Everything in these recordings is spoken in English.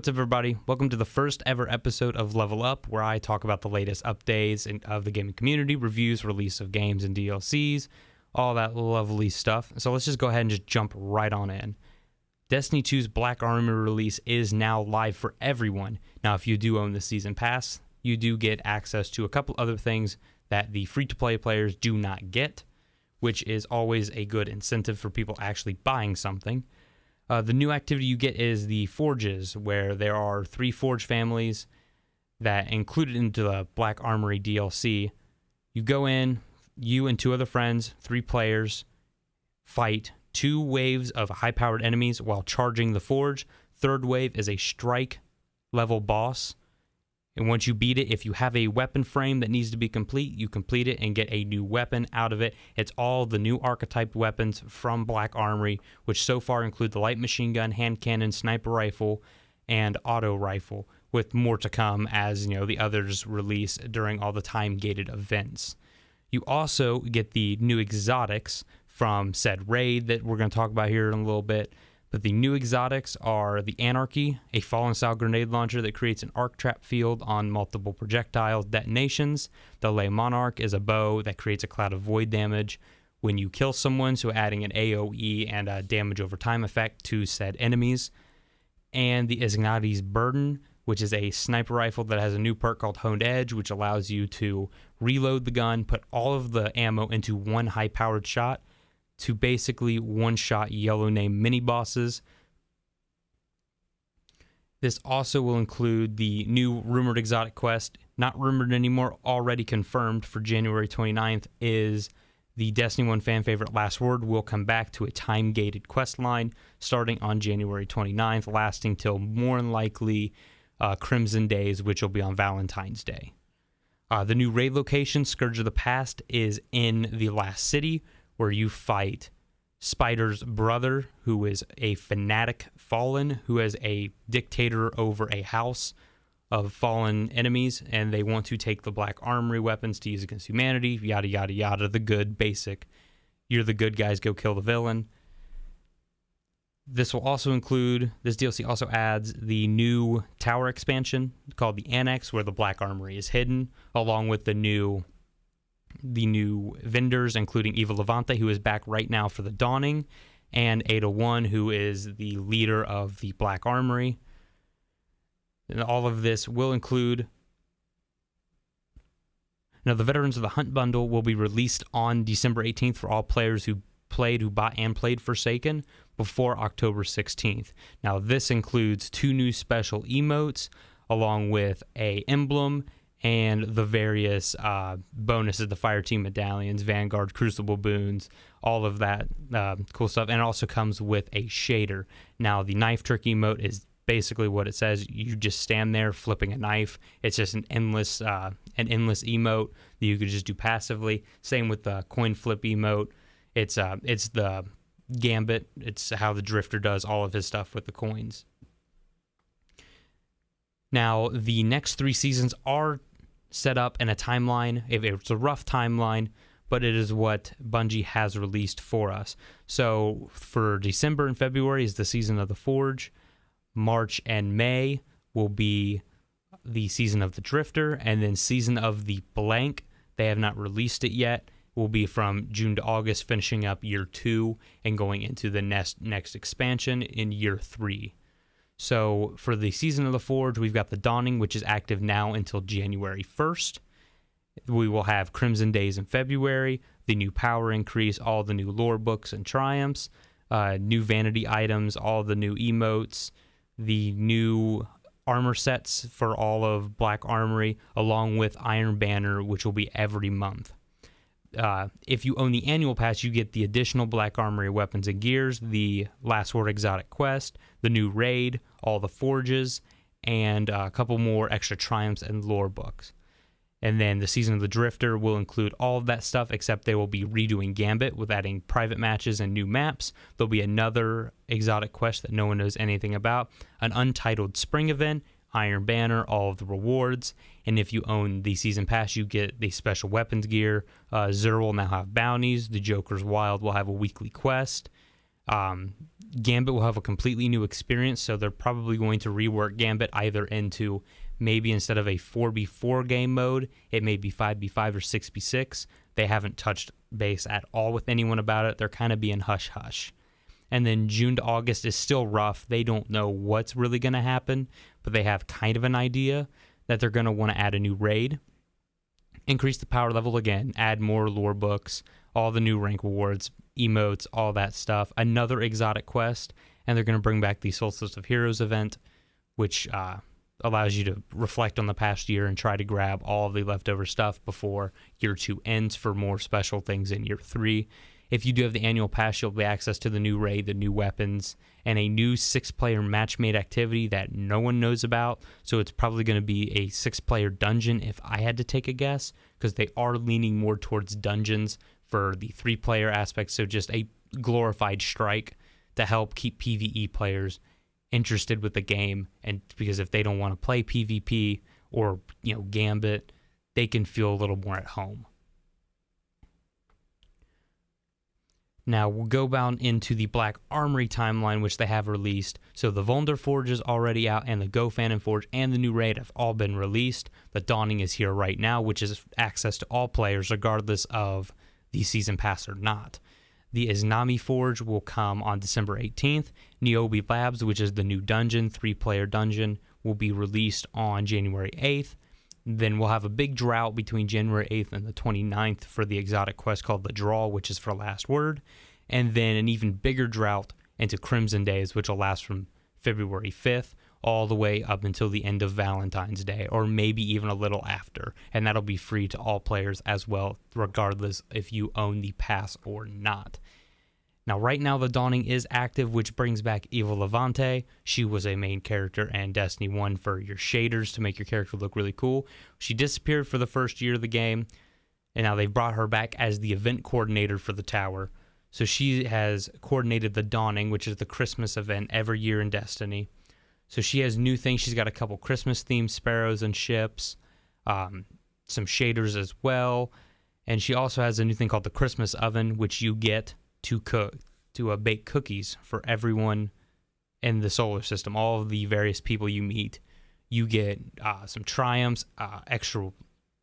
What's up, everybody? Welcome to the first ever episode of Level Up, where I talk about the latest updates of the gaming community, reviews, release of games and DLCs, all that lovely stuff. So let's just go ahead and just jump right on in. Destiny 2's Black Armory release is now live for everyone. Now, if you do own the Season Pass, you do get access to a couple other things that the free-to-play players do not get, which is always a good incentive for people actually buying something. The new activity you get is the Forges, where there are 3 Forge families that included into the Black Armory DLC. You go in, you and 2 other friends, 3 players, fight 2 waves of high-powered enemies while charging the Forge. Third wave is a strike-level boss. And once you beat it, if you have a weapon frame that needs to be complete, you complete it and get a new weapon out of it. It's all the new archetyped weapons from Black Armory, which so far include the light machine gun, hand cannon, sniper rifle, and auto rifle, with more to come as the others release during all the time-gated events. You also get the new exotics from said raid that we're going to talk about here in a little bit. But the new exotics are the Anarchy, a fallen-style grenade launcher that creates an arc trap field on multiple projectile detonations. The Le Monarch is a bow that creates a cloud of void damage when you kill someone, so adding an AoE and a damage over time effect to said enemies. And the Ignati's Burden, which is a sniper rifle that has a new perk called Honed Edge, which allows you to reload the gun, put all of the ammo into one high-powered shot, to basically one-shot Yellow Name mini-bosses. This also will include the new rumored exotic quest, not rumored anymore, already confirmed for January 29th, is the Destiny 1 fan favorite Last Word will come back to a time-gated quest line starting on January 29th, lasting till more than likely Crimson Days, which will be on Valentine's Day. The new raid location, Scourge of the Past, is in the Last City, where you fight Spider's brother, who is a fanatic fallen, who is a dictator over a house of fallen enemies, and they want to take the Black Armory weapons to use against humanity, yada, yada, yada, the good, basic, you're the good guys, go kill the villain. This DLC also adds the new tower expansion called the Annex, where the Black Armory is hidden, along with the new vendors, including Eva Levante, who is back right now for the Dawning, and Ada 1, who is the leader of the Black Armory. And all of this will include... Now, the Veterans of the Hunt bundle will be released on December 18th for all players who bought and played Forsaken before October 16th. Now, this includes 2 new special emotes, along with a emblem, and the various bonuses, the Fireteam medallions, Vanguard, Crucible boons, all of that cool stuff. And it also comes with a shader. Now, the knife trick emote is basically what it says. You just stand there flipping a knife. It's just an endless emote that you could just do passively. Same with the coin flip emote. It's the Gambit. It's how the Drifter does all of his stuff with the coins. Now, the next 3 seasons are set up in a timeline. It's a rough timeline, but it is what Bungie has released for us. So for December and February is the season of the Forge. March and May will be the season of the Drifter, and then season of the blank, they have not released it yet, will be from June to August, finishing up year 2 and going into the next expansion in year 3. So for the Season of the Forge, we've got the Dawning, which is active now until January 1st. We will have Crimson Days in February, the new power increase, all the new lore books and triumphs, new vanity items, all the new emotes, the new armor sets for all of Black Armory, along with Iron Banner, which will be every month. If you own the annual pass, you get the additional Black Armory weapons and gears, the Last Word exotic quest, the new raid, all the forges, and a couple more extra triumphs and lore books. And then the Season of the Drifter will include all of that stuff, except they will be redoing Gambit with adding private matches and new maps. There'll be another exotic quest that no one knows anything about, an untitled spring event, Iron Banner, all of the rewards, and if you own the Season Pass, you get the special weapons gear. Xur will now have bounties. The Joker's Wild will have a weekly quest. Gambit will have a completely new experience, so they're probably going to rework Gambit either into maybe instead of a 4v4 game mode, it may be 5v5 or 6v6. They haven't touched base at all with anyone about it. They're kind of being hush-hush. And then June to August is still rough. They don't know what's really going to happen, but they have kind of an idea that they're going to want to add a new raid, increase the power level again, add more lore books, all the new rank rewards, emotes, all that stuff, another exotic quest, and they're going to bring back the Solstice of Heroes event, which allows you to reflect on the past year and try to grab all of the leftover stuff before year 2 ends for more special things in year 3. If you do have the annual pass, you'll have access to the new raid, the new weapons, and a new 6-player match-made activity that no one knows about. So it's probably going to be a 6-player dungeon if I had to take a guess, because they are leaning more towards dungeons for the 3-player aspect. So just a glorified strike to help keep PvE players interested with the game. And because if they don't want to play PvP or, Gambit, they can feel a little more at home. Now, we'll go down into the Black Armory timeline, which they have released. So the Volnder Forge is already out, and the Gofanon Forge and the new raid have all been released. The Dawning is here right now, which is access to all players, regardless of the Season Pass or not. The Iznami Forge will come on December 18th. Niobe Labs, which is the new dungeon, 3-player dungeon, will be released on January 8th. Then we'll have a big drought between January 8th and the 29th for the exotic quest called The Draw, which is for Last Word. And then an even bigger drought into Crimson Days, which will last from February 5th all the way up until the end of Valentine's Day, or maybe even a little after. And that'll be free to all players as well, regardless if you own the pass or not. Now, right now, the Dawning is active, which brings back Eva Levante. She was a main character in Destiny 1 for your shaders to make your character look really cool. She disappeared for the first year of the game, and now they've brought her back as the event coordinator for the tower. So she has coordinated the Dawning, which is the Christmas event every year in Destiny. So she has new things. She's got a couple Christmas-themed sparrows and ships, some shaders as well. And she also has a new thing called the Christmas Oven, which you get to bake cookies for everyone in the solar system. All of the various people you meet, you get some triumphs, extra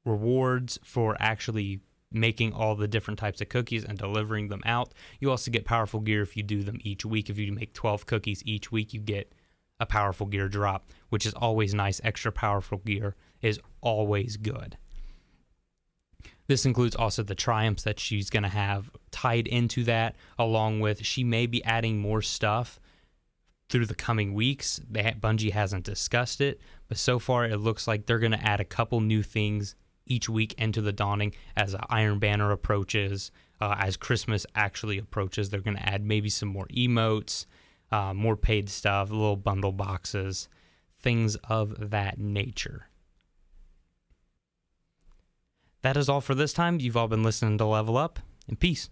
rewards for actually making all the different types of cookies and delivering them out. You also get powerful gear if you do them each week. If you make 12 cookies each week, you get a powerful gear drop, which is always nice. Extra powerful gear is always good. This includes also the triumphs that she's going to have tied into that, along with she may be adding more stuff through the coming weeks. Bungie hasn't discussed it, but so far it looks like they're going to add a couple new things each week into the Dawning as Iron Banner approaches. As Christmas actually approaches, they're going to add maybe some more emotes, more paid stuff, little bundle boxes, things of that nature. That is all for this time. You've all been listening to Level Up, and peace.